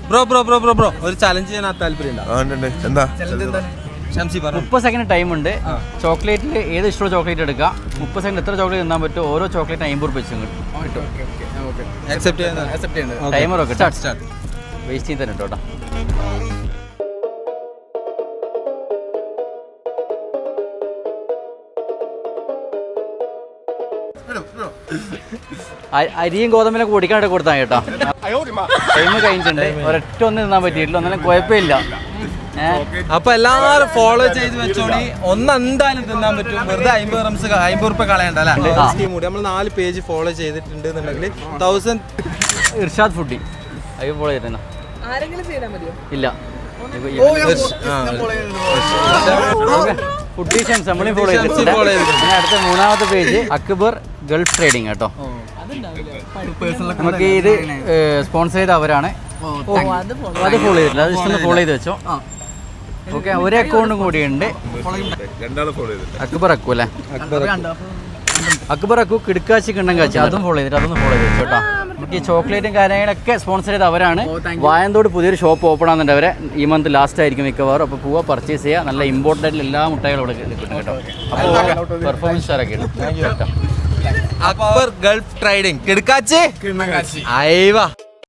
Bro ഒരു challenge ചെയ്യാൻ താല്പര്യം എന്താ 30 സെക്കൻഡ് ടൈം ഉണ്ട്. ചോക്ലേറ്റിൽ ഏത് ഇഷ്ടമുള്ള ചോക്ലേറ്റ് എടുക്കാം. 30 സെക്കൻഡ് എത്ര ചോക്ലേറ്റ് തിന്നാൻ പറ്റും, ഓരോ ചോക്ലേറ്റ് 50 രൂപ വെച്ചും കിട്ടും. ടൈമർ ഒക്കെ സ്റ്റാർട്ട് വേസ്റ്റ് ചെയ്ത് തന്നെ കേട്ടോ. അരിയും ഗോതമ്പിനൊക്കെ പൊടിക്കാനായിട്ട് കൊടുത്താൽ കേട്ടോ. ടൈം കഴിഞ്ഞിട്ടുണ്ട്. ഒരൊറ്റ ഒന്നും തിന്നാൻ പറ്റിയിട്ടില്ല. ഒന്നും കുഴപ്പമില്ല. അപ്പൊ എല്ലാരും ഫോളോ ചെയ്ത് വെച്ചോണി. എന്തായാലും തിന്നാൻ പറ്റും. വെറുതെ 50 രൂപ കളയണ്ട അല്ലേ. നമ്മൾ 4 പേജ് ഫോളോ ചെയ്തിട്ടുണ്ട് എന്നുണ്ടെങ്കിൽ 1000. ഇർഷാദ് ഫുഡി അത് ഫോളോ ചെയ്തിരുന്ന ഇല്ല. ഫുഡീഷൻസ് നമ്മളും ഫോളോ ചെയ്തിട്ടുണ്ട്. അടുത്ത 3ാമത്തെ പേജ് അക്ബർ ഗൾഫ് ട്രേഡിങ് കേട്ടോ. നമുക്ക് ഇത് സ്പോൺസർ ചെയ്ത അവരാണ്. അത് ഫോളോ ചെയ്തിട്ടില്ല. അത് ജസ്റ്റ് ഒന്ന് ഫോളോ ചെയ്ത് വെച്ചോ. ഓക്കെ, ഒരു അക്കൗണ്ടും കൂടിയുണ്ട്. അക്ബർ അക്കു അല്ലേ. അക്ബർ അക്കു കിടക്കാച്ചി കിണ്ണം കാച്ചി അതും ഫോളോ ചെയ്തിട്ട് അതൊന്നും ഫോളോ ചെയ്തു കേട്ടോ. നമുക്ക് ഈ ചോക്ലേറ്റും കാര്യങ്ങളൊക്കെ സ്പോൺസർ ചെയ്ത് അവരാണ്. വായന്തോട് പുതിയൊരു ഷോപ്പ് ഓപ്പൺ ആകുന്നുണ്ട്. അവരെ ഈ മന്ത് ലാസ്റ്റ് ആയിരിക്കും മിക്കവാറും. അപ്പോൾ പോവുക, പർച്ചേസ് ചെയ്യുക. നല്ല ഇമ്പോർട്ടൻ്റ് ആയിട്ടുള്ള എല്ലാ മുട്ടായികളും ഇവിടെ കിട്ടും കേട്ടോ. അപ്പോൾ പെർഫോമൻസ് സ്റ്റാറൊക്കെ ഉണ്ട്. അക്ബർ ഗൾഫ് ട്രേഡിംഗ് കിടക്കാച്ചി അയവാ.